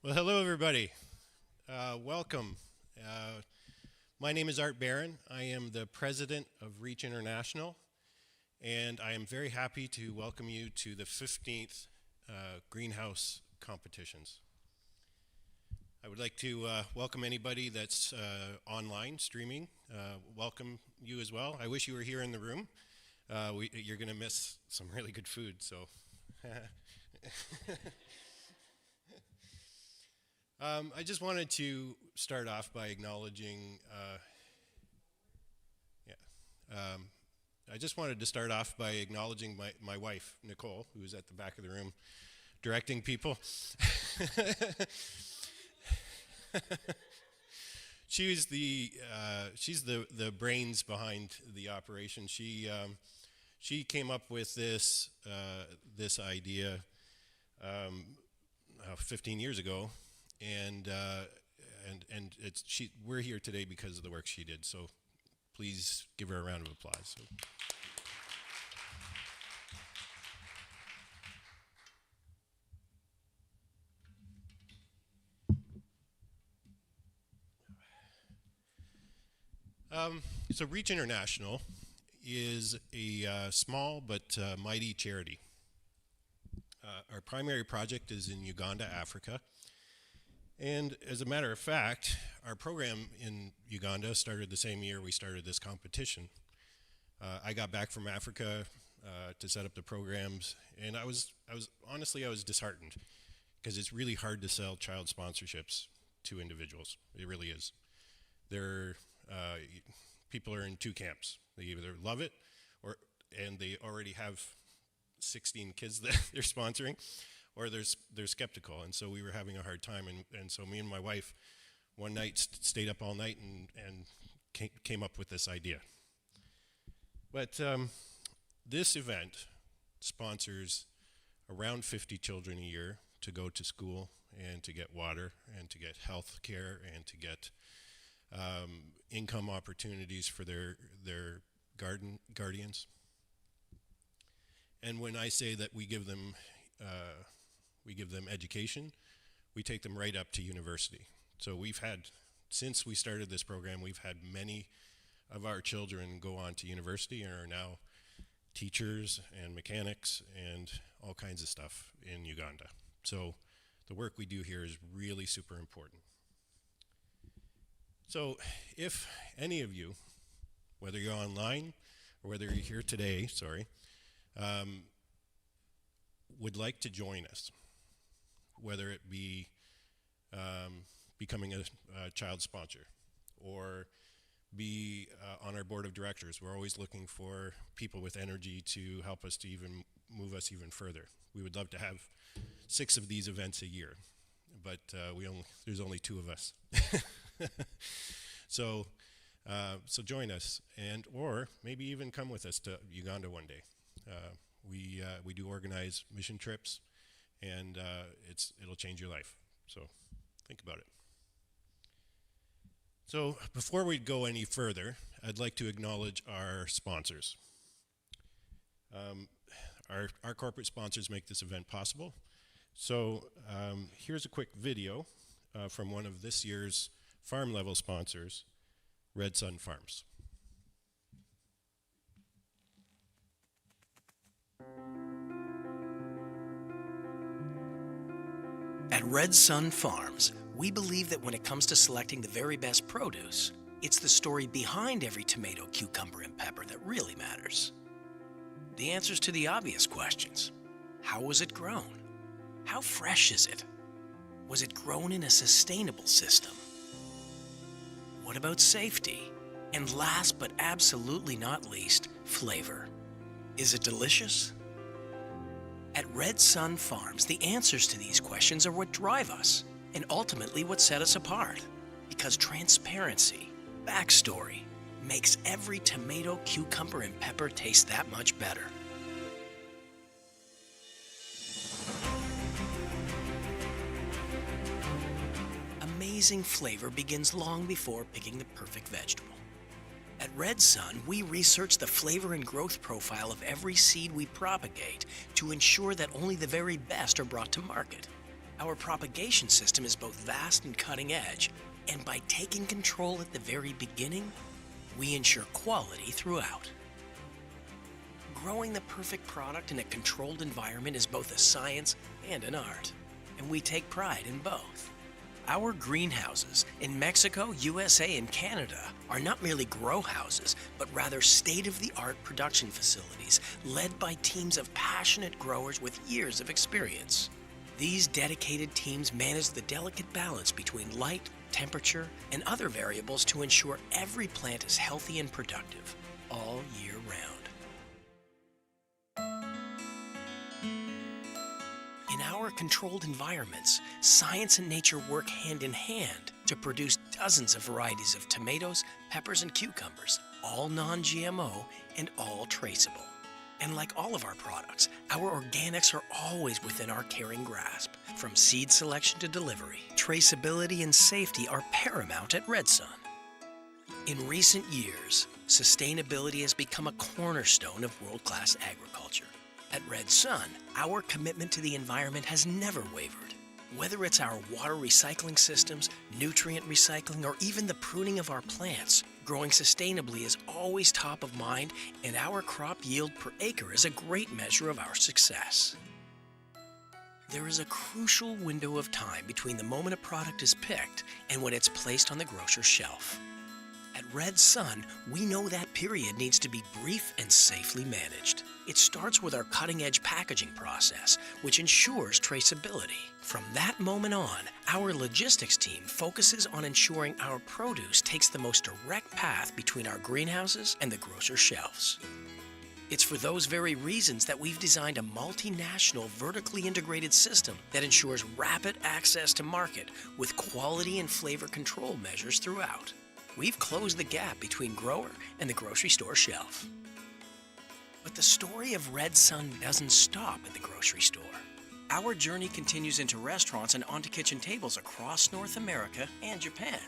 Well, hello, everybody. Welcome. Uh, my name is Art Barron. I am the president of Reach International, and I am very happy to welcome you to the 15th Greenhouse Competitions. I would like to welcome anybody that's online streaming. Welcome you as well. I wish you were here in the room. You're going to miss some really good food, so. I just wanted to start off by acknowledging, I just wanted to start off by acknowledging my wife, Nicole, who is at the back of the room directing people. She's the brains behind the operation. She came up with this idea 15 years ago. And we're here today because of the work she did. So please give her a round of applause. So Reach International is a small but mighty charity. Our primary project is in Uganda, Africa. And as a matter of fact, our program in Uganda started the same year we started this competition. I got back from Africa to set up the programs, and I was honestly disheartened because it's really hard to sell child sponsorships to individuals. It really is. People are in two camps. They either love it, and they already have 16 kids that they're sponsoring, or they're skeptical, and so we were having a hard time, and so me and my wife one night stayed up all night and came up with this idea. But this event sponsors around 50 children a year to go to school and to get water and to get health care and to get income opportunities for their guardians. And when I say that we give them education, we take them right up to university. So since we started this program, we've had many of our children go on to university and are now teachers and mechanics and all kinds of stuff in Uganda. So the work we do here is really super important. So if any of you, whether you're online or whether you're here today, would like to join us, whether it be becoming a child sponsor or be on our board of directors. We're always looking for people with energy to help us to even move us even further. We would love to have 6 of these events a year, but there's only 2 of us. So join us, or maybe even come with us to Uganda one day. We do organize mission trips, and it'll change your life. So think about it. So before we go any further, I'd like to acknowledge our sponsors. Our corporate sponsors make this event possible. So here's a quick video from one of this year's farm level sponsors, Red Sun Farms. At Red Sun Farms, we believe that when it comes to selecting the very best produce, it's the story behind every tomato, cucumber, and pepper that really matters. The answers to the obvious questions. How was it grown? How fresh is it? Was it grown in a sustainable system? What about safety? And last but absolutely not least, flavor. Is it delicious? At Red Sun Farms, the answers to these questions are what drive us and ultimately what set us apart. Because transparency, backstory, makes every tomato, cucumber, and pepper taste that much better. Amazing flavor begins long before picking the perfect vegetable. At Red Sun, we research the flavor and growth profile of every seed we propagate to ensure that only the very best are brought to market. Our propagation system is both vast and cutting edge, and by taking control at the very beginning, we ensure quality throughout. Growing the perfect product in a controlled environment is both a science and an art, and we take pride in both. Our greenhouses in Mexico, USA, and Canada are not merely grow houses, but rather state-of-the-art production facilities led by teams of passionate growers with years of experience. These dedicated teams manage the delicate balance between light, temperature, and other variables to ensure every plant is healthy and productive all year round. In our controlled environments, science and nature work hand in hand to produce dozens of varieties of tomatoes, peppers, and cucumbers, all non-GMO and all traceable. And like all of our products, our organics are always within our caring grasp. From seed selection to delivery, traceability and safety are paramount at Red Sun. In recent years, sustainability has become a cornerstone of world-class agriculture. At Red Sun, our commitment to the environment has never wavered. Whether it's our water recycling systems, nutrient recycling, or even the pruning of our plants, growing sustainably is always top of mind, and our crop yield per acre is a great measure of our success. There is a crucial window of time between the moment a product is picked and when it's placed on the grocer's shelf. At Red Sun, we know that period needs to be brief and safely managed. It starts with our cutting-edge packaging process, which ensures traceability. From that moment on, our logistics team focuses on ensuring our produce takes the most direct path between our greenhouses and the grocer's shelves. It's for those very reasons that we've designed a multinational, vertically integrated system that ensures rapid access to market with quality and flavor control measures throughout. We've closed the gap between grower and the grocery store shelf. But the story of Red Sun doesn't stop at the grocery store. Our journey continues into restaurants and onto kitchen tables across North America and Japan.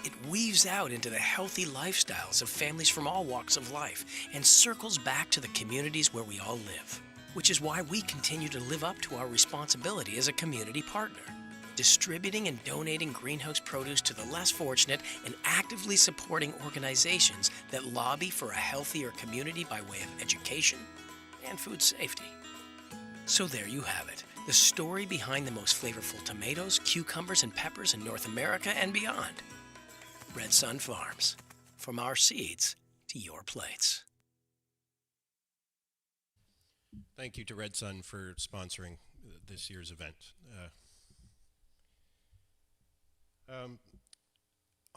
It weaves out into the healthy lifestyles of families from all walks of life and circles back to the communities where we all live, which is why we continue to live up to our responsibility as a community partner, distributing and donating greenhouse produce to the less fortunate and actively supporting organizations that lobby for a healthier community by way of education and food safety. So there you have it, the story behind the most flavorful tomatoes, cucumbers, and peppers in North America and beyond. Red Sun Farms, from our seeds to your plates. Thank you to Red Sun for sponsoring this year's event.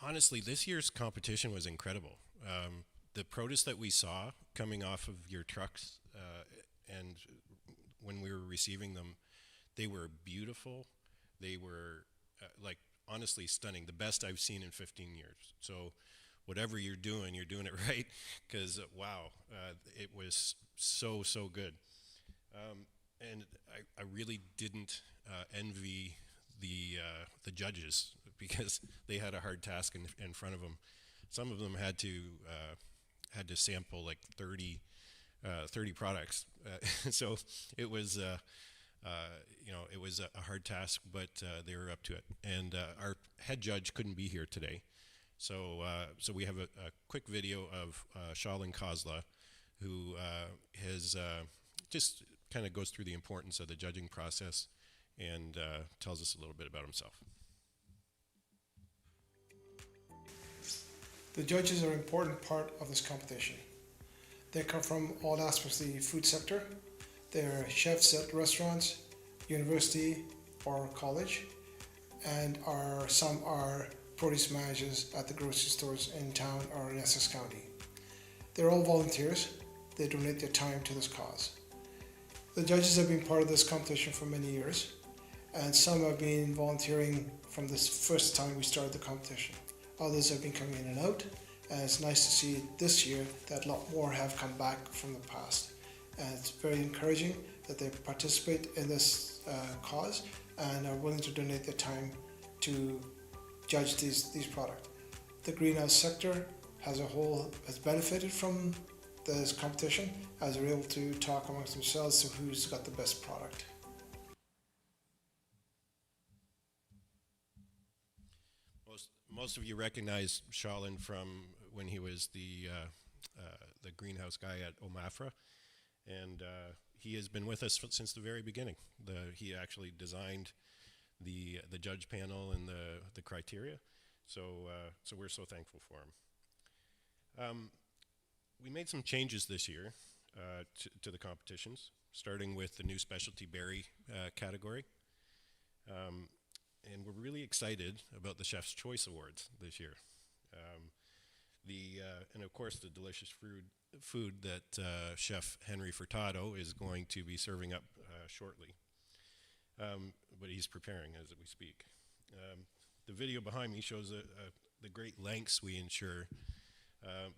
Honestly, this year's competition was incredible. The produce that we saw coming off of your trucks and when we were receiving them, they were beautiful. They were honestly stunning, the best I've seen in 15 years. So whatever you're doing it right, because wow, it was so good. And I really didn't envy the judges because they had a hard task in front of them. Some of them had to sample like 30 products. So it was it was a hard task, but they were up to it. And our head judge couldn't be here today, so we have a quick video of Shalin Kozla, who has just kind of goes through the importance of the judging process and tells us a little bit about himself. The judges are an important part of this competition. They come from all aspects of the food sector. They're chefs at restaurants, university, or college, and some are produce managers at the grocery stores in town or in Essex County. They're all volunteers. They donate their time to this cause. The judges have been part of this competition for many years, and some have been volunteering from the first time we started the competition. Others have been coming in and out, and it's nice to see this year that a lot more have come back from the past. And it's very encouraging that they participate in this cause and are willing to donate their time to judge these products. The greenhouse sector as a whole has benefited from this competition as they're able to talk amongst themselves to who's got the best product. most of you recognize Shalin from when he was the greenhouse guy at Omafra, and he has been with us since the very beginning. He actually designed the judge panel and the criteria, so we're so thankful for him. We made some changes this year to the competitions, starting with the new specialty berry category. And we're really excited about the Chef's Choice Awards this year. And of course, the delicious food that Chef Henry Furtado is going to be serving up shortly. But he's preparing as we speak. The video behind me shows the great lengths we ensure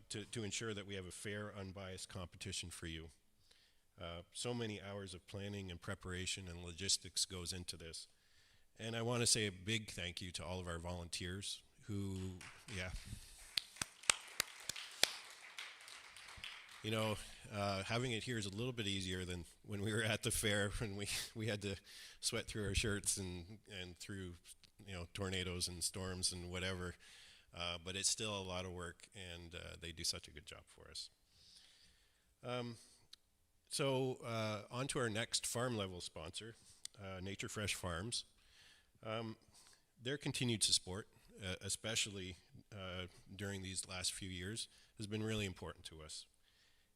to ensure that we have a fair, unbiased competition for you. So many hours of planning and preparation and logistics goes into this. And I want to say a big thank you to all of our volunteers who, you know, having it here is a little bit easier than when we were at the fair, when we had to sweat through our shirts and through, you know, tornadoes and storms and whatever. But it's still a lot of work, and they do such a good job for us. So on to our next farm level sponsor, Nature Fresh Farms. Their continued support, especially during these last few years, has been really important to us.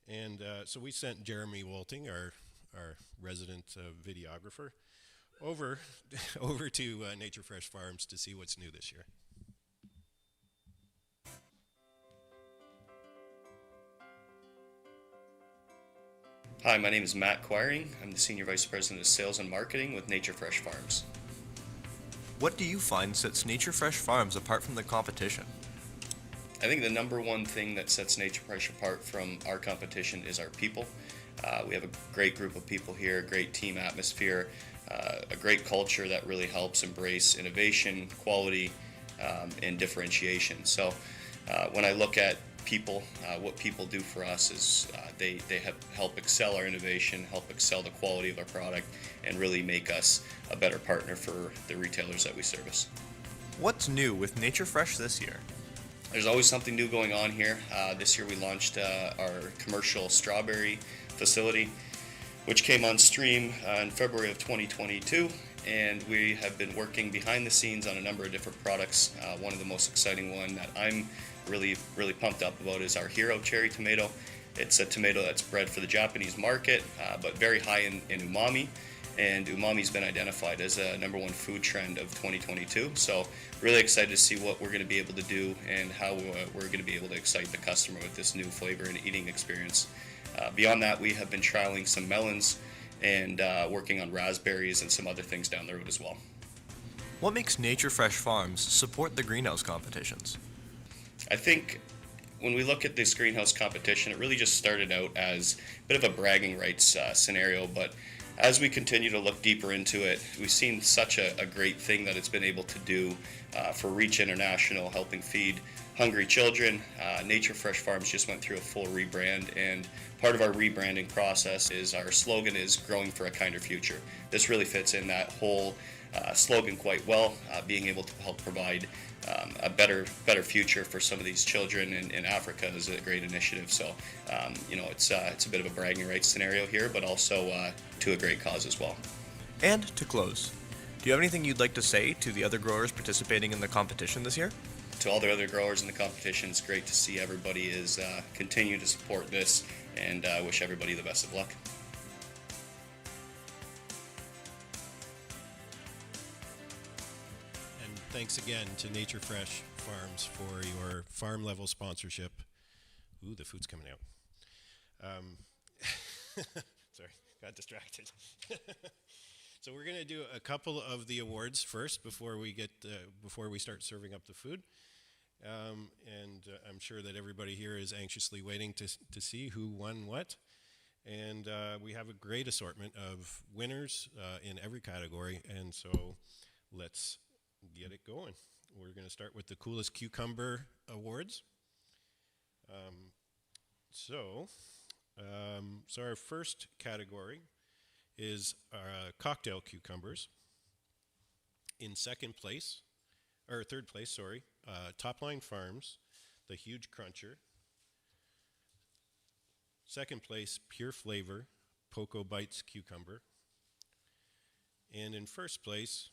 And so we sent Jeremy Wolting, our resident videographer, over to Nature Fresh Farms to see what's new this year. Hi, my name is Matt Quiring. I'm the Senior Vice President of Sales and Marketing with Nature Fresh Farms. What do you find sets Nature Fresh Farms apart from the competition? I think the number one thing that sets Nature Fresh apart from our competition is our people. We have a great group of people here, a great team atmosphere, a great culture that really helps embrace innovation, quality, and differentiation. So when I look at people, what people do for us is they help excel our innovation, help excel the quality of our product, and really make us a better partner for the retailers that we service. What's new with Nature Fresh this year? There's always something new going on here. This year we launched our commercial strawberry facility, which came on stream in February of 2022, and we have been working behind the scenes on a number of different products. One of the most exciting one that I'm really pumped up about is our Hero cherry tomato. It's a tomato that's bred for the Japanese market, but very high in umami, and umami's been identified as a #1 food trend of 2022. So really excited to see what we're going to be able to do and how we're going to be able to excite the customer with this new flavor and eating experience. Beyond that, we have been trialing some melons and working on raspberries and some other things down the road as well. What makes Nature Fresh Farms support the greenhouse competitions? I think when we look at this greenhouse competition, it really just started out as a bit of a bragging rights scenario, but as we continue to look deeper into it, we've seen such a great thing that it's been able to do for Reach International, helping feed hungry children. Nature Fresh Farms just went through a full rebrand, and part of our rebranding process is our slogan is growing for a kinder future. This really fits in that whole slogan quite well, being able to help provide a better future for some of these children in Africa is a great initiative. So, you know, it's a bit of a bragging rights scenario here, but also to a great cause as well. And to close, do you have anything you'd like to say to the other growers participating in the competition this year? To all the other growers in the competition, it's great to see everybody is continue to support this, and wish everybody the best of luck. And thanks again to Nature Fresh Farms for your farm level sponsorship. Ooh, the food's coming out. Sorry, got distracted. So we're going to do a couple of the awards first before we start serving up the food. And I'm sure that everybody here is anxiously waiting to see who won what. And we have a great assortment of winners in every category. And so let's get it going. We're going to start with the Coolest Cucumber Awards. So our first category is cocktail cucumbers. In third place, Topline Farms, the Huge Cruncher. Second place, Pure Flavor, Poco Bites Cucumber. And in first place,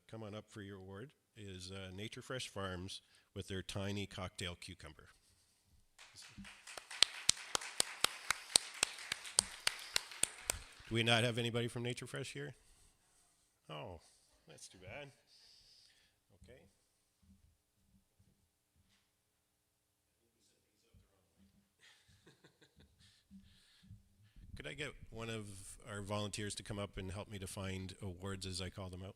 come on up for your award, is Nature Fresh Farms with their Tiny Cocktail Cucumber. Do we not have anybody from Nature Fresh here? Oh, that's too bad. Okay. Could I get one of our volunteers to come up and help me to find awards as I call them out?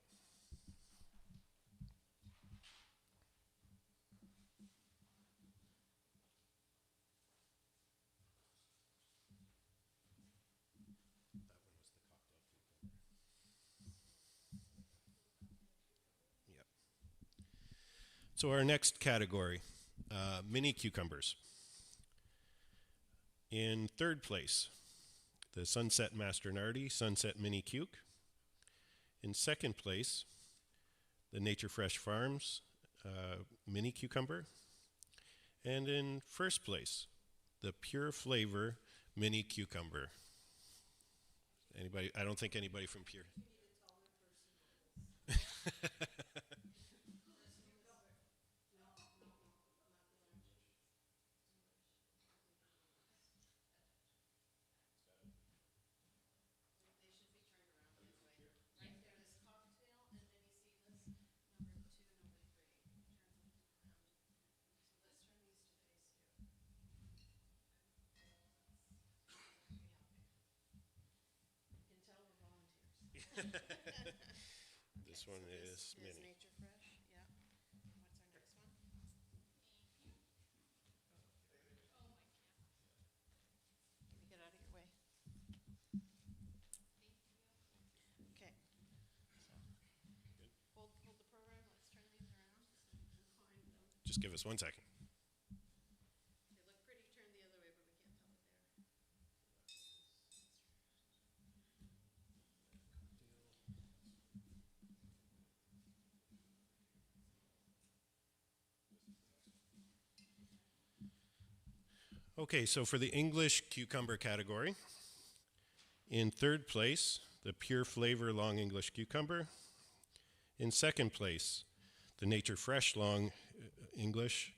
Yep. So our next category, mini cucumbers. In third place, the Sunset Master Nardi Sunset Mini Cuke. In second place, the Nature Fresh Farms Mini Cucumber. And in first place, the Pure Flavor Mini Cucumber. Anybody? I don't think anybody from Pure. This one is mini. Nature Fresh, yeah. What's our next one? Let me get out of your way. Okay. So, hold the program, let's turn these around and find them. Just give us 1 second. They look pretty turned the other way, but we can't tell it there. Okay, so for the English cucumber category, in third place, the Pure Flavor Long English Cucumber. In second place, the Nature Fresh Long English.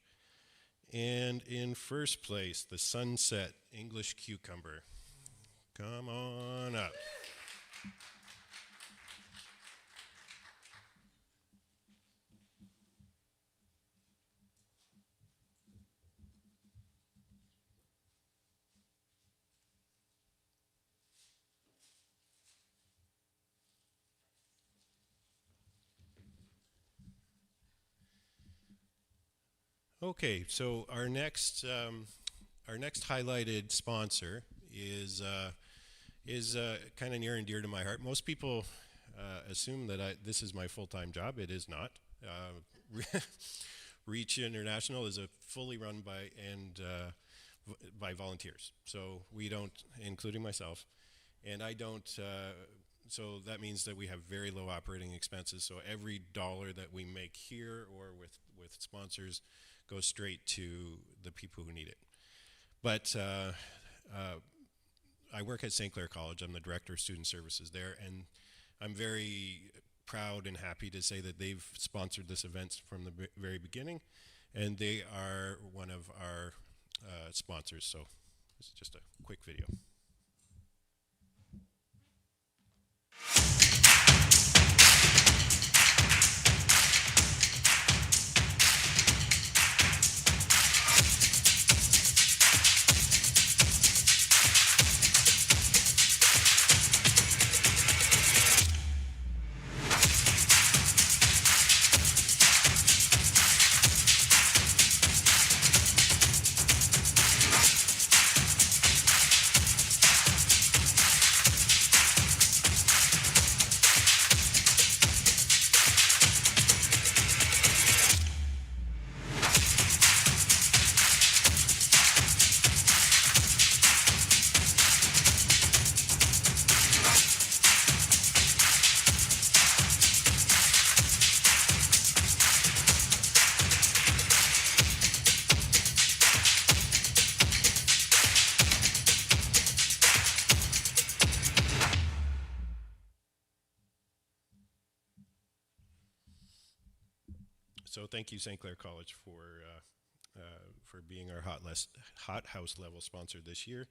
And in first place, the Sunset English Cucumber. Come on up. Okay, so our next highlighted sponsor is kind of near and dear to my heart. Most people assume that this is my full-time job. It is not. Reach International is a fully run by volunteers. So we don't, including myself, and I don't. So that means that we have very low operating expenses. So every dollar that we make here or with sponsors goes straight to the people who need it. But I work at St. Clair College. I'm the Director of Student Services there, and I'm very proud and happy to say that they've sponsored this event from the very beginning, and they are one of our sponsors. So this is just a quick video. So thank you, St. Clair College, for being our hot house level sponsor this year.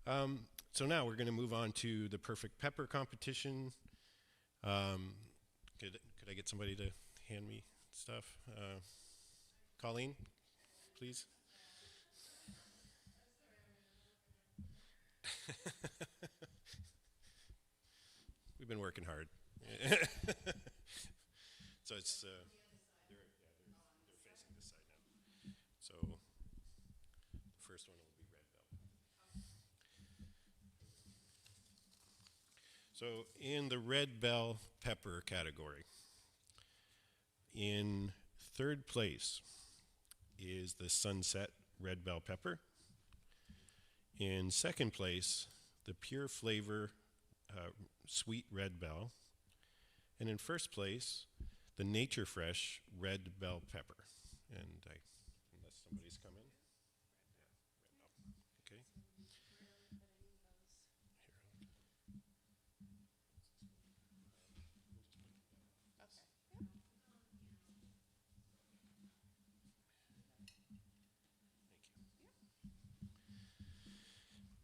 So now we're going to move on to the Perfect Pepper competition. Could I get somebody to hand me stuff? Colleen, please. We've been working hard. So it's they're facing this side now. So the first one will be red bell. So in the red bell pepper category, in third place is the Sunset red bell pepper. In second place, the Pure Flavor sweet red bell. And in first place, the Nature Fresh red bell pepper. And unless somebody's come in. Yeah, red bell. Okay.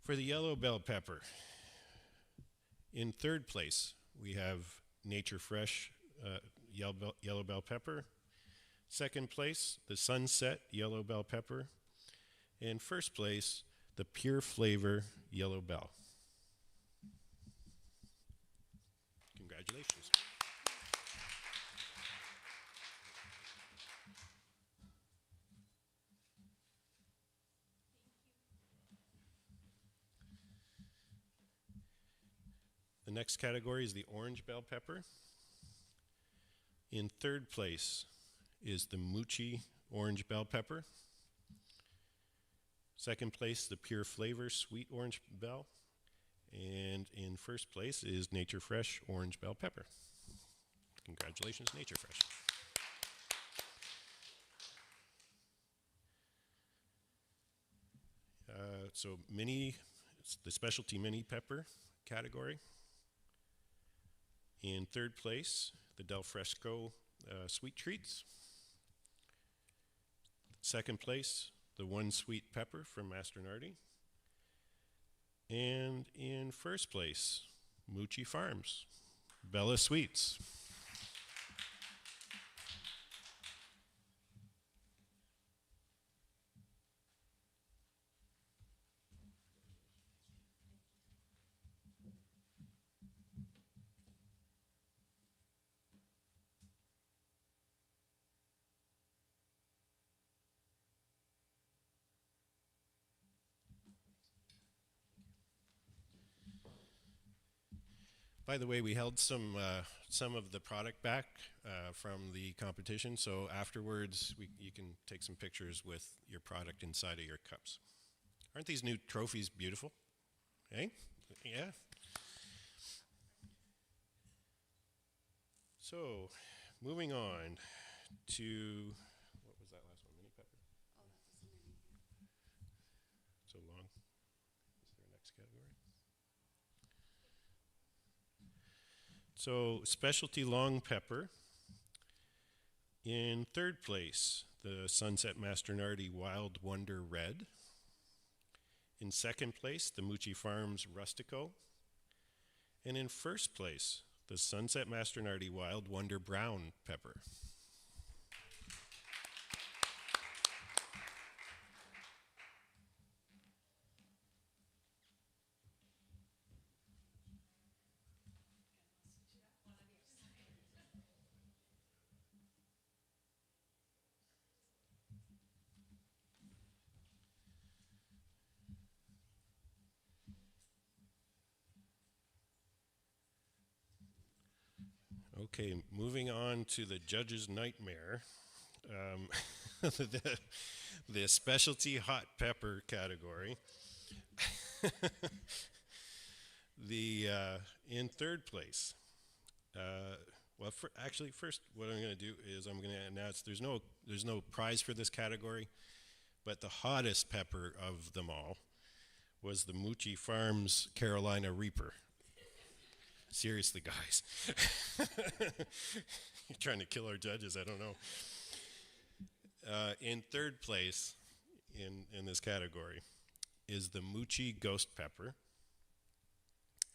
For the yellow bell pepper, in third place, we have Nature Fresh yellow bell pepper. Second place, the Sunset yellow bell pepper. And first place, the Pure Flavor yellow bell. Congratulations. The next category is the orange bell pepper. In third place is the Mucci orange bell pepper. Second place, the Pure Flavor sweet orange bell. And in first place is Nature Fresh orange bell pepper. Congratulations, Nature Fresh. So it's the specialty mini pepper category. In third place, the Del Fresco sweet treats. Second place, the One Sweet Pepper from Mastronardi. And in first place, Mucci Farms, Bella Sweets. By the way, we held some of the product back from the competition, so afterwards you can take some pictures with your product inside of your cups. Aren't these new trophies beautiful? Eh? Yeah. So, moving on to, what was that last one, mini pepper? Oh, that was the mini. So long. Is there a next category? So, specialty long pepper. In third place, the Sunset Mastronardi Wild Wonder Red. In second place, the Mucci Farms Rustico. And in first place, the Sunset Mastronardi Wild Wonder Brown Pepper. Okay, moving on to the judge's nightmare, the specialty hot pepper category. In third place, first, what I'm going to do is I'm going to announce there's no prize for this category, but the hottest pepper of them all was the Mucci Farms Carolina Reaper. Seriously, guys. You're trying to kill our judges, I don't know. In third place in this category is the Muchi Ghost Pepper.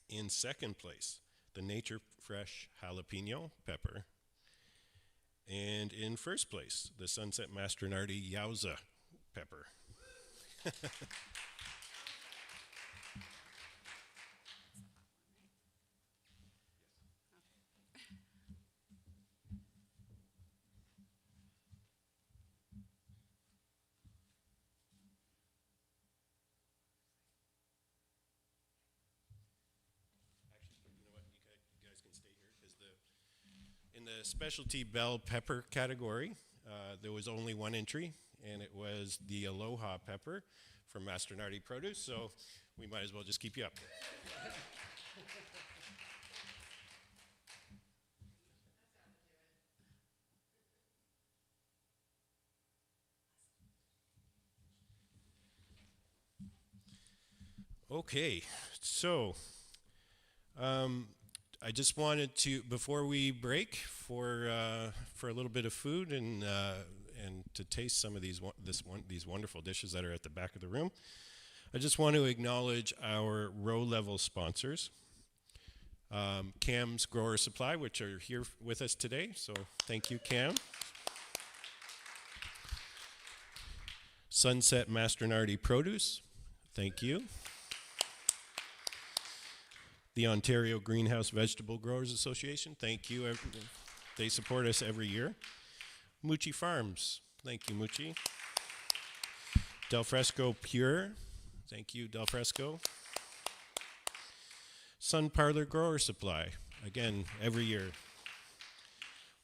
In second place, the Nature Fresh Jalapeno Pepper. And in first place, the Sunset Mastronardi Yowza Pepper. You guys can stay here because in the specialty bell pepper category, there was only one entry, and it was the Aloha pepper from Mastronardi Produce. So we might as well just keep you up. Okay, so I just wanted to, before we break for a little bit of food and to taste some of these wonderful dishes that are at the back of the room, I just want to acknowledge our row level sponsors, Cam's Grower Supply, which are here with us today. So thank you, Cam. Sunset Mastronardi Produce, thank you. The Ontario Greenhouse Vegetable Growers Association, thank you. They support us every year. Muchi Farms, thank you, Muchi. Del Fresco Pure, thank you, Del Fresco. Sun Parlor Grower Supply, again, every year.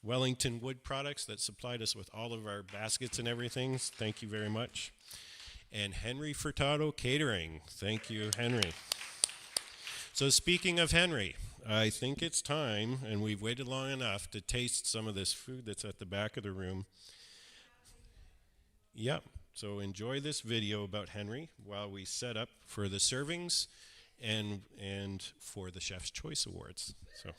Wellington Wood Products that supplied us with all of our baskets and everything, thank you very much. And Henry Furtado Catering, thank you, Henry. So speaking of Henry, I think it's time, and we've waited long enough, to taste some of this food that's at the back of the room. Yep, so enjoy this video about Henry while we set up for the servings and for the Chef's Choice Awards. So.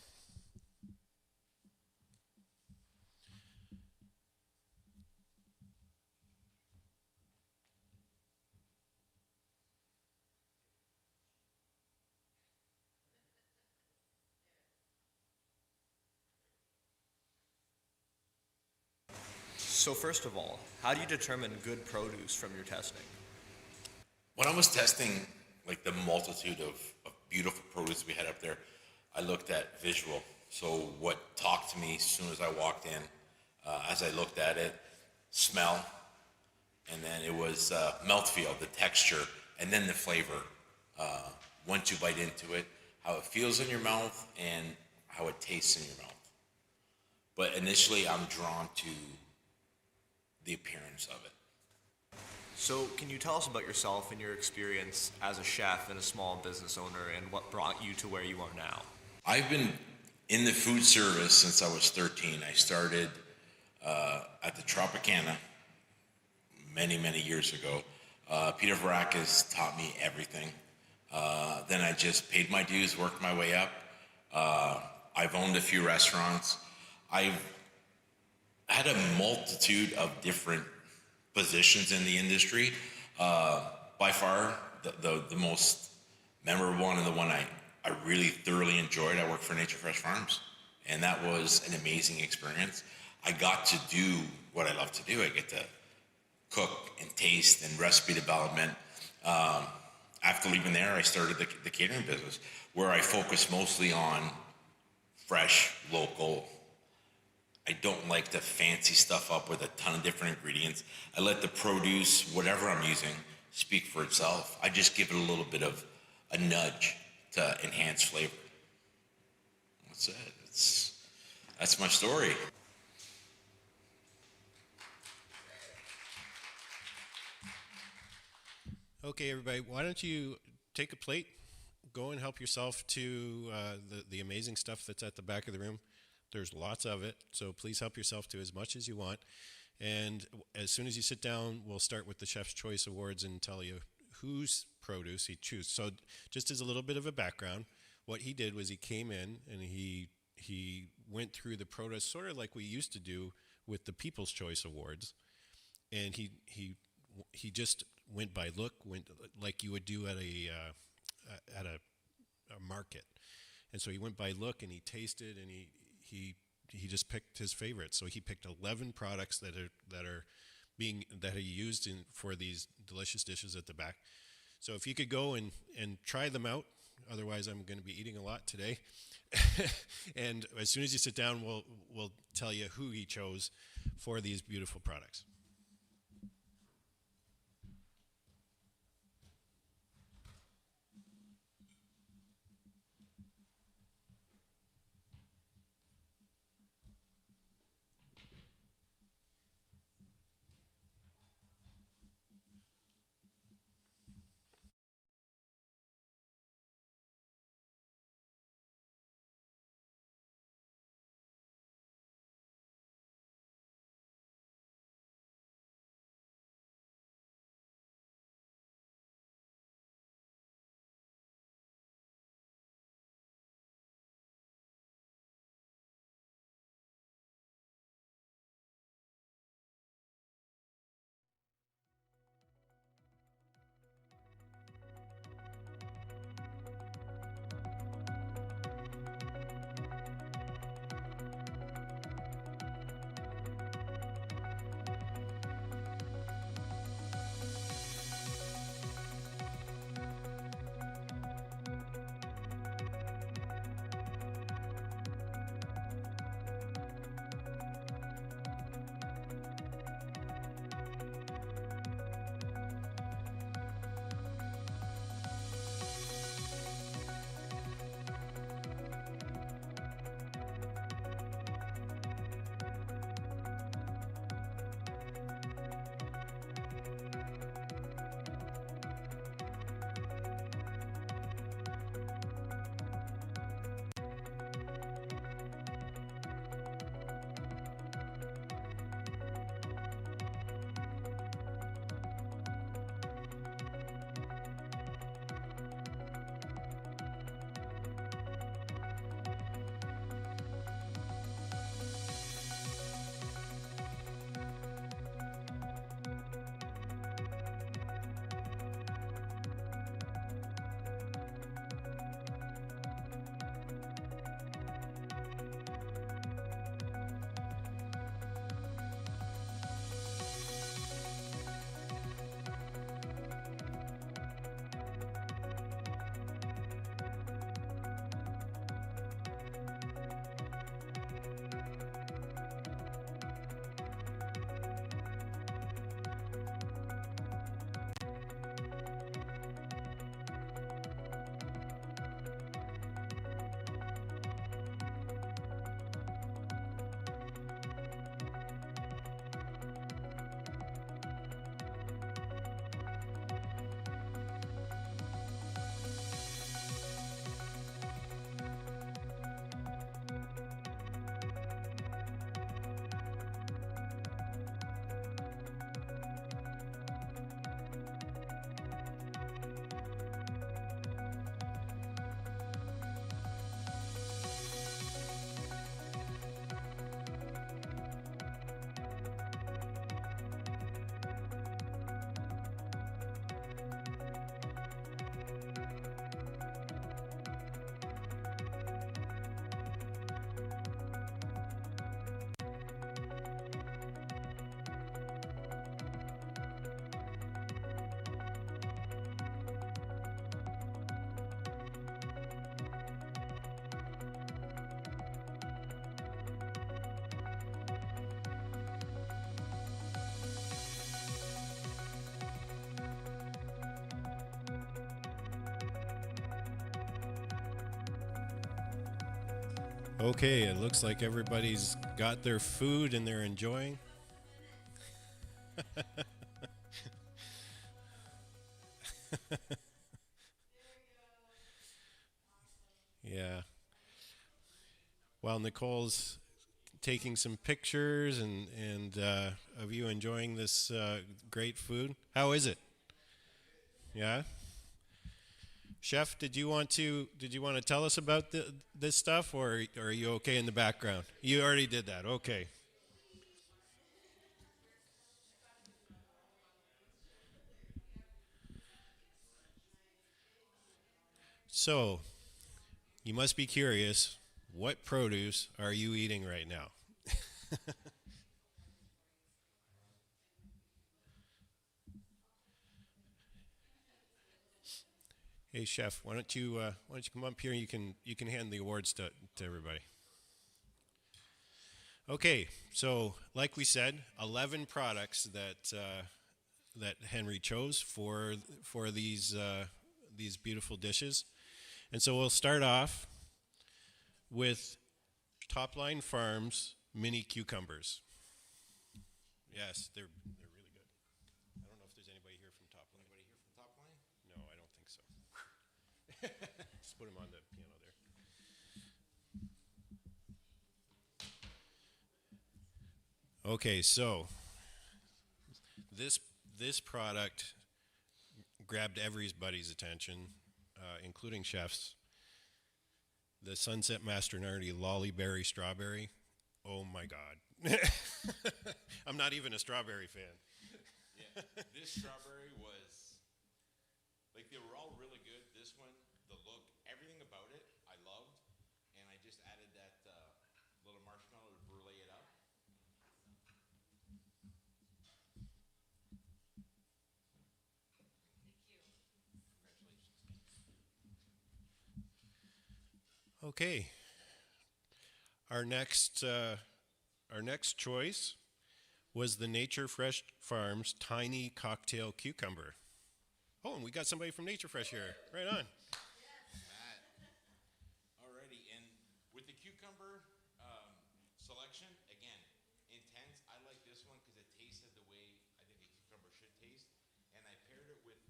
So first of all, how do you determine good produce from your testing? When I was testing like the multitude of beautiful produce we had up there, I looked at visual. So what talked to me as soon as I walked in, as I looked at it, smell, and then it was mouthfeel, the texture, and then the flavor. Once you bite into it, how it feels in your mouth and how it tastes in your mouth. But initially, I'm drawn to the appearance of it. So can you tell us about yourself and your experience as a chef and a small business owner and what brought you to where you are now? I've been in the food service since I was 13. I started at the Tropicana many, many years ago. Peter Varakis taught me everything. Then I just paid my dues, worked my way up. I've owned a few restaurants. I've had a multitude of different positions in the industry. By far, the most memorable one and the one I really thoroughly enjoyed, I worked for Nature Fresh Farms. And that was an amazing experience. I got to do what I love to do. I get to cook and taste and recipe development. After leaving there, I started the catering business, where I focus mostly on fresh, local. I don't like to fancy stuff up with a ton of different ingredients. I let the produce, whatever I'm using, speak for itself. I just give it a little bit of a nudge to enhance flavor. That's it. That's my story. Okay, everybody, why don't you take a plate, go and help yourself to the amazing stuff that's at the back of the room. There's lots of it, so please help yourself to as much as you want. And as soon as you sit down, we'll start with the Chef's Choice Awards and tell you whose produce he chose. So just as a little bit of a background, what he did was he came in and he went through the produce sort of like we used to do with the People's Choice Awards, and he just went by look, went like you would do at a market, and so he went by look and he tasted and he just picked his favorites. So he picked 11 products that are used for these delicious dishes at the back. So if you could go and try them out, otherwise I'm going to be eating a lot today. And as soon as you sit down, we'll tell you who he chose for these beautiful products. Okay, it looks like everybody's got their food and they're enjoying. Yeah. While Nicole's taking some pictures and of you enjoying this great food. How is it? Yeah? Chef, did you want to tell us about this stuff, or are you okay in the background? You already did that. Okay. So, you must be curious, what produce are you eating right now? Hey, chef, why don't you come up here and you can hand the awards to everybody. Okay, so like we said, 11 products that Henry chose for these beautiful dishes, and so we'll start off with Topline Farms mini cucumbers. Yes, they're really good. I don't know if there's anybody here from Topline. Anybody here from Topline? No, I don't think so. Just put them on the piano there. Okay, so this product grabbed everybody's attention, including chefs. The Sunset Mastronardi Lollyberry Strawberry. Oh my God. I'm not even a strawberry fan. Yeah, this strawberry was, like, they were all really good. This one, the look, everything about it, I loved. And I just added that little marshmallow to brulee it up. Okay. Our next choice was the Nature Fresh Farms Tiny Cocktail Cucumber. Oh, and we got somebody from Nature Fresh here. Right on. Alrighty, and with the cucumber selection, again, intense. I like this one because it tasted the way I think a cucumber should taste. And I paired it with,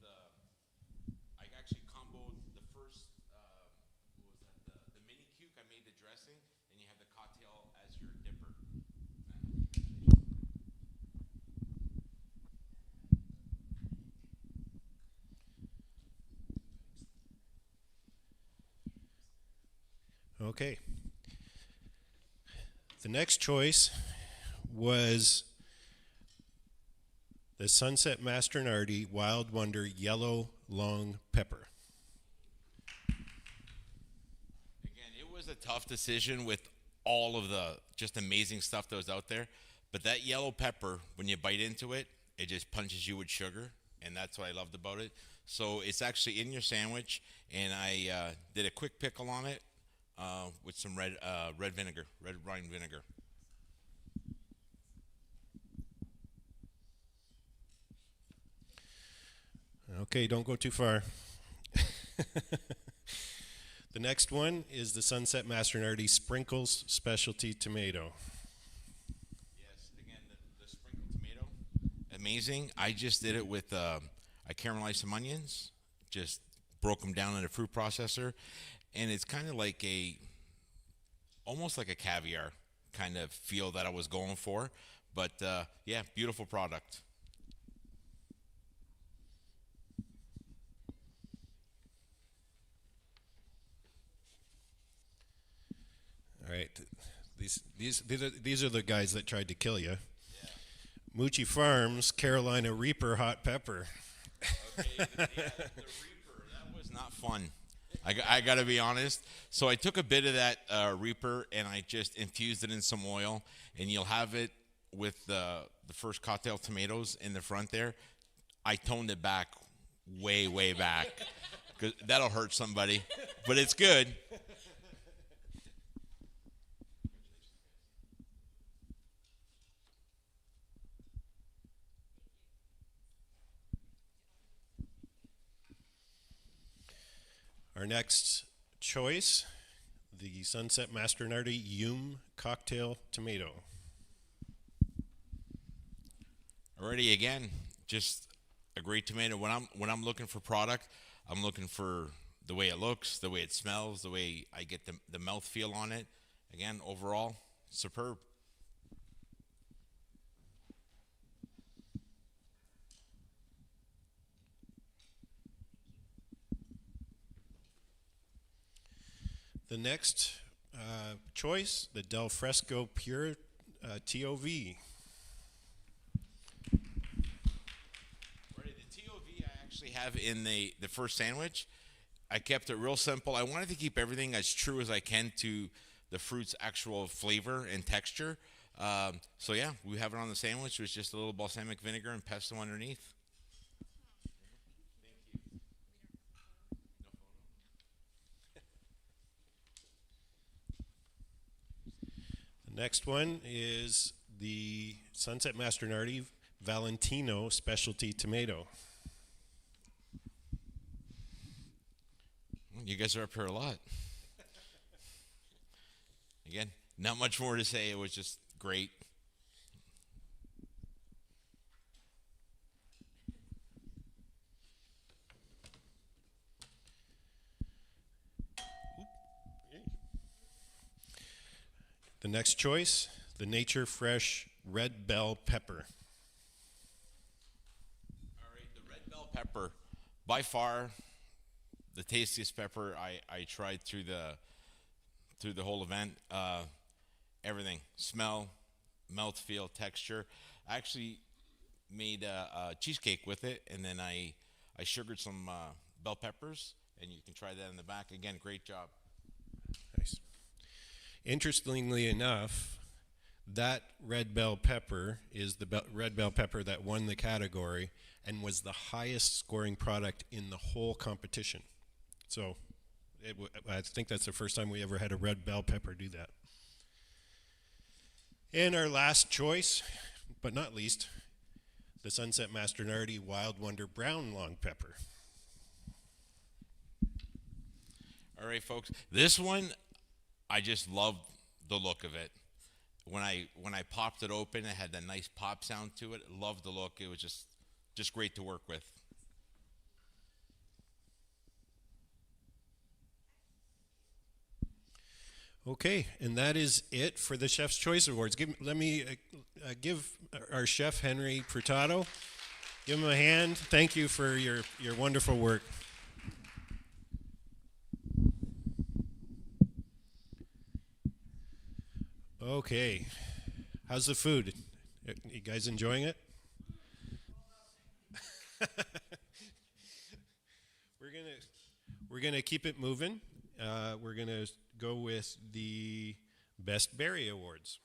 I actually comboed the first, what was that, the mini cuke. I made the dressing, and you have the cocktail as your dipper. Okay. The next choice was the Sunset Mastronardi Wild Wonder Yellow Long Pepper. Again, it was a tough decision with all of the just amazing stuff that was out there. But that yellow pepper, when you bite into it, it just punches you with sugar. And that's what I loved about it. So it's actually in your sandwich. And I did a quick pickle on it with some red vinegar, red wine vinegar. Okay, don't go too far. The next one is the Sunset Mastronardi Sprinkles Specialty Tomato. Yes, again, the sprinkled tomato, amazing. I just did it with, I caramelized some onions, just broke them down in a fruit processor, and it's kind of like almost like a caviar kind of feel that I was going for. But yeah, beautiful product. All right, these are the guys that tried to kill you. Yeah. Moochie Farms Carolina Reaper Hot Pepper. Okay, yeah, the Reaper, that was not fun. I got to be honest. So I took a bit of that Reaper and I just infused it in some oil, and you'll have it with the first cocktail tomatoes in the front there. I toned it back way back because that'll hurt somebody, but it's good. Our next choice, the Sunset Mastronardi Yum Cocktail Tomato. Already again, just a great tomato. When I'm looking for product, I'm looking for the way it looks, the way it smells, the way I get the mouth feel on it. Again, overall, superb. The next choice, the Del Fresco Pure TOV. Right, the TOV I actually have in the first sandwich. I kept it real simple. I wanted to keep everything as true as I can to the fruit's actual flavor and texture. So yeah, we have it on the sandwich with just a little balsamic vinegar and pesto underneath. The next one is the Sunset Mastronardi Valentino Specialty Tomato. You guys are up here a lot. Again, not much more to say. It was just great. The next choice, the Nature Fresh Red Bell Pepper. All right, the red bell pepper, by far the tastiest pepper I tried through the whole event. Everything, smell, mouthfeel, texture. I actually made a cheesecake with it, and then I sugared some bell peppers, and you can try that in the back. Again, great job. Nice. Interestingly enough, that red bell pepper is the red bell pepper that won the category and was the highest scoring product in the whole competition. So I think that's the first time we ever had a red bell pepper do that. And our last choice, but not least, the Sunset Mastronardi Wild Wonder Brown Long Pepper. All right, folks. This one, I just loved the look of it. When I popped it open, it had that nice pop sound to it. Loved the look. It was just great to work with. Okay, and that is it for the Chef's Choice Awards. Let me give our chef, Henry Furtado, give him a hand. Thank you for your wonderful work. Okay, how's the food? You guys enjoying it? We're gonna keep it moving. We're gonna go with the Best Berry Awards.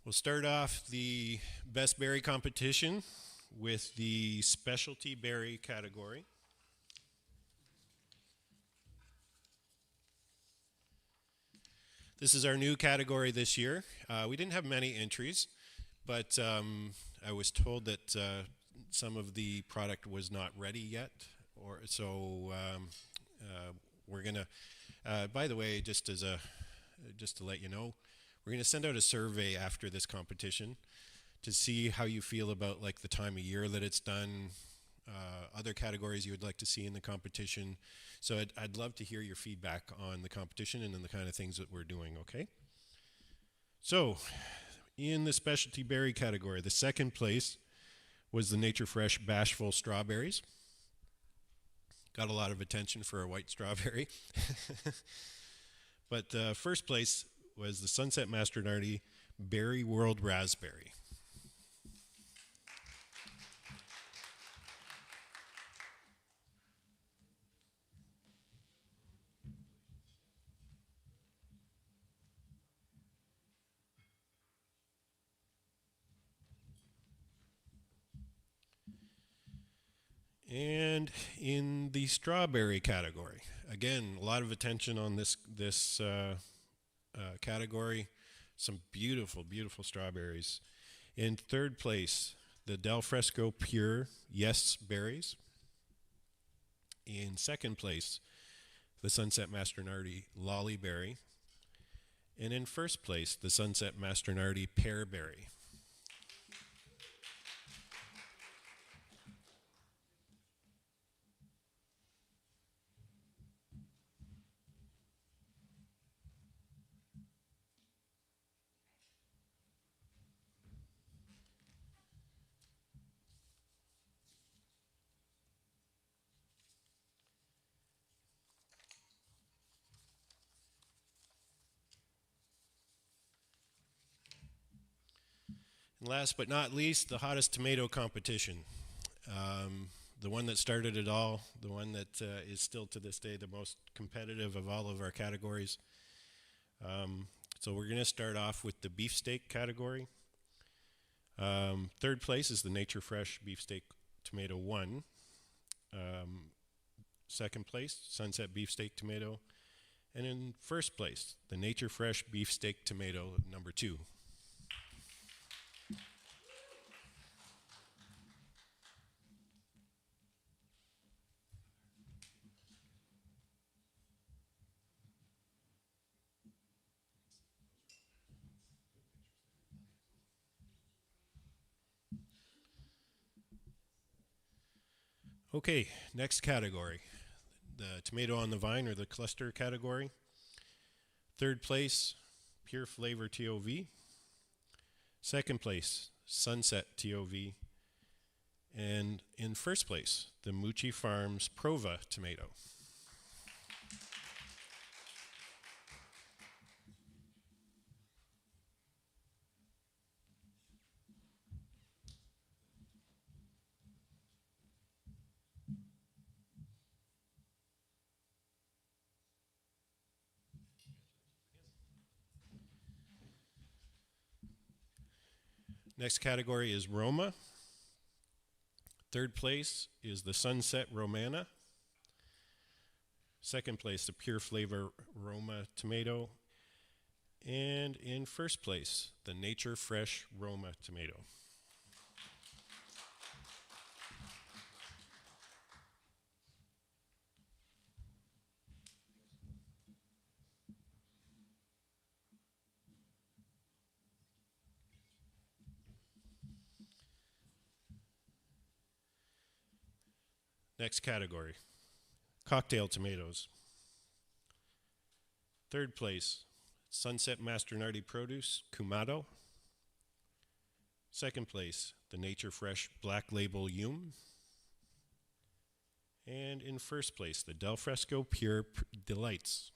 We'll start off the Best Berry competition with the Specialty Berry category. This is our new category this year. We didn't have many entries, but I was told that some of the product was not ready yet, so we're gonna. By the way, just to let you know, we're gonna send out a survey after this competition to see how you feel about like the time of year that it's done, other categories you would like to see in the competition. So I'd love to hear your feedback on the competition and on the kind of things that we're doing, okay? So, in the specialty berry category, the second place was the Nature Fresh Bashful Strawberries. Got a lot of attention for a white strawberry. But first place was the Sunset Mastronardi Berry World Raspberry. And in the strawberry category, again, a lot of attention on this category. Some beautiful, beautiful strawberries. In third place, the Del Fresco Pure Yes Berries. In second place, the Sunset Mastronardi Lolly Berry. And in first place, the Sunset Mastronardi Pear Berry. And last but not least, the hottest tomato competition. The one that started it all, the one that is still to this day the most competitive of all of our categories. So we're going to start off with the beefsteak category. Third place is the Nature Fresh Beefsteak Tomato 1. Second place, Sunset Beefsteak Tomato. And in first place, the Nature Fresh Beefsteak Tomato number 2. Okay, next category, the tomato on the vine or the cluster category. Third place, Pure Flavor TOV. Second place, Sunset TOV. And in first place, the Mucci Farms Prova tomato. Next category is Roma. Third place is the Sunset Romana. Second place, the Pure Flavor Roma tomato. And in first place, the Nature Fresh Roma tomato. Next category, cocktail tomatoes. Third place, Sunset Mastronardi Produce Kumado. Second place, the Nature Fresh Black Label Yum. And in first place, the Del Fresco Pure Delights.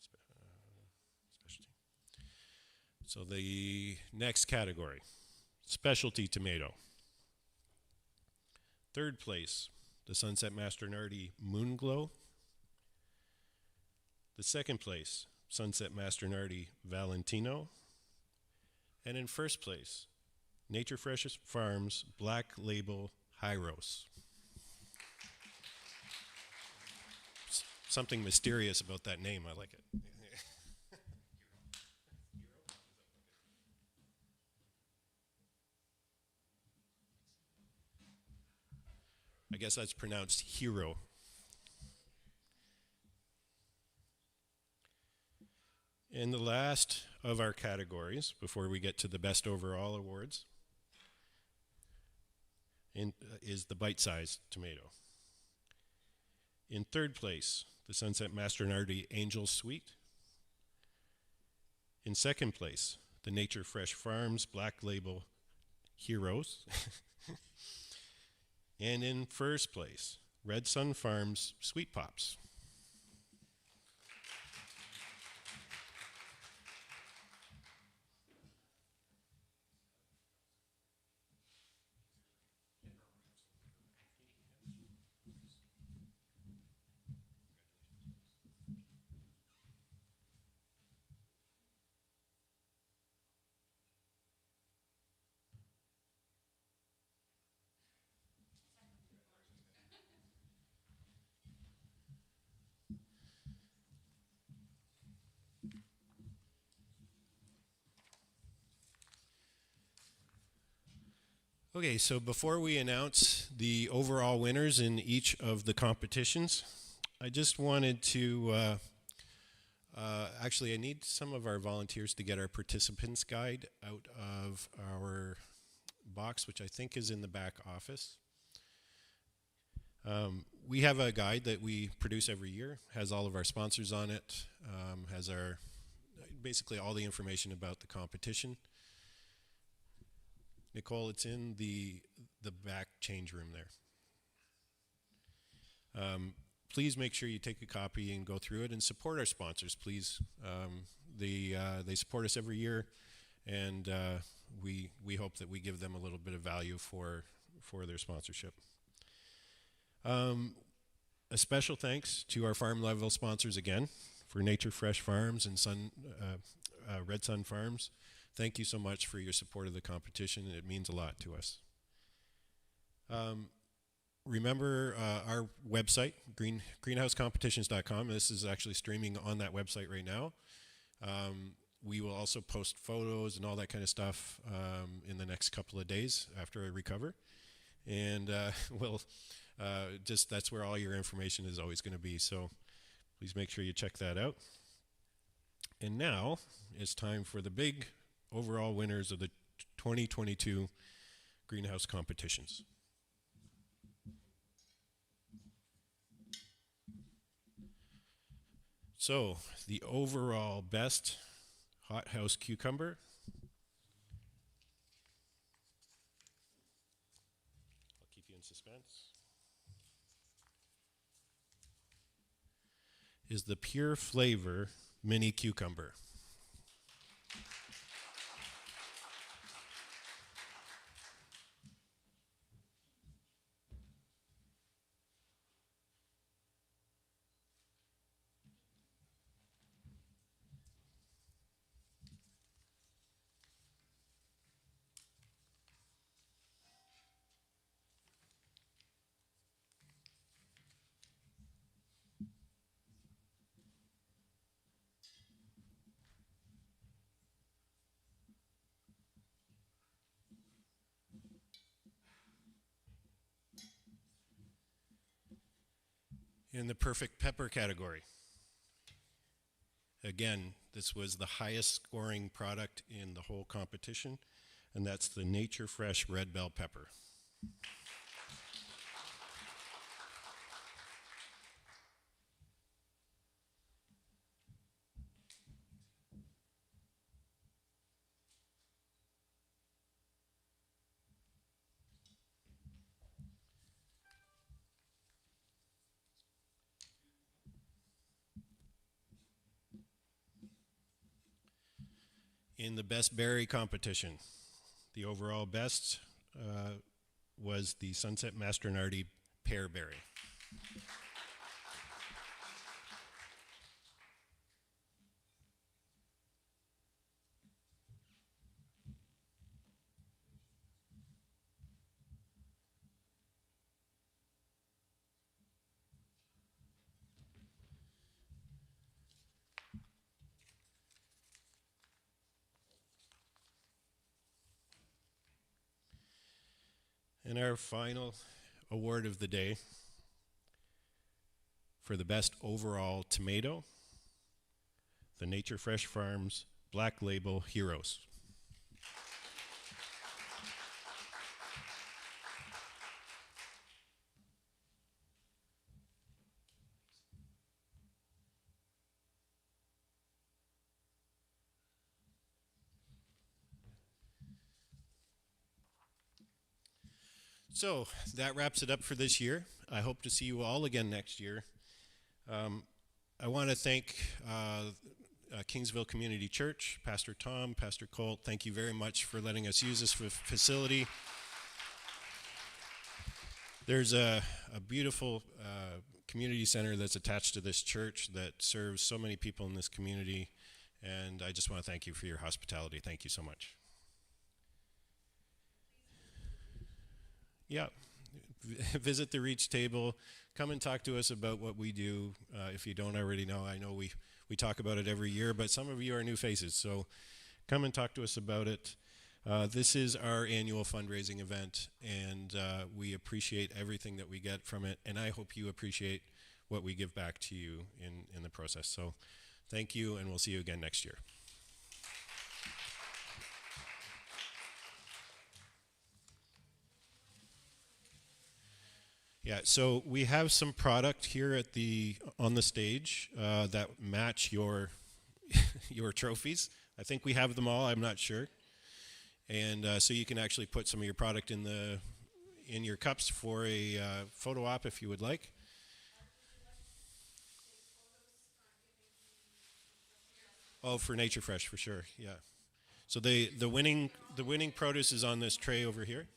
Specialty. So the next category, specialty tomato. Third place, the Sunset Mastronardi Moonglow. The second place, Sunset Mastronardi Valentino. And in first place, Nature Fresh Farms Black Label Hyros. Something mysterious about that name, I like it. I guess that's pronounced hero. And the last of our categories, before we get to the best overall awards, is the bite-sized tomato. In third place, the Sunset Mastronardi Angel Sweet. In second place, the Nature Fresh Farms Black Label Heroes. And in first place, Red Sun Farms Sweet Pops. Okay, so before we announce the overall winners in each of the competitions, I just wanted to, actually I need some of our volunteers to get our participants guide out of our box, which I think is in the back office. We have a guide that we produce every year, has all of our sponsors on it, has our, basically all the information about the competition. Nicole, it's in the back change room there. Please make sure you take a copy and go through it and support our sponsors, please. They support us every year, and we hope that we give them a little bit of value for their sponsorship. A special thanks to our farm level sponsors again, for Nature Fresh Farms and Red Sun Farms. Thank you so much for your support of the competition. It means a lot to us. Remember our website, greenhousecompetitions.com. This is actually streaming on that website right now. We will also post photos and all that kind of stuff in the next couple of days after I recover. And we'll that's where all your information is always going to be. So please make sure you check that out. And now it's time for the big overall winners of the 2022 greenhouse competitions. So the overall best hothouse cucumber I'll keep you in suspense, is the Pure Flavor Mini Cucumber. In the perfect pepper category, again, this was the highest scoring product in the whole competition, and that's the Nature Fresh Red Bell Pepper. In the best berry competition, the overall best was the Sunset Mastronardi pear berry. And our final award of the day for the best overall tomato, the Nature Fresh Farms Black Label Heroes. So that wraps it up for this year. I hope to see you all again next year. I want to thank Kingsville Community Church, Pastor Tom, Pastor Colt. Thank you very much for letting us use this facility. There's a beautiful community center that's attached to this church that serves so many people in this community, and I just want to thank you for your hospitality. Thank you so much. Yeah, visit the Reach table. Come and talk to us about what we do. If you don't already know, I know we talk about it every year, but some of you are new faces, so come and talk to us about it. This is our annual fundraising event, and we appreciate everything that we get from it, and I hope you appreciate what we give back to you in the process. So thank you, and we'll see you again next year. Yeah, so we have some product here at on the stage that match your your trophies. I think we have them all. I'm not sure, and so you can actually put some of your product in your cups for a photo op if you would like. Oh, for Nature Fresh, for sure. Yeah. So the winning produce is on this tray over here.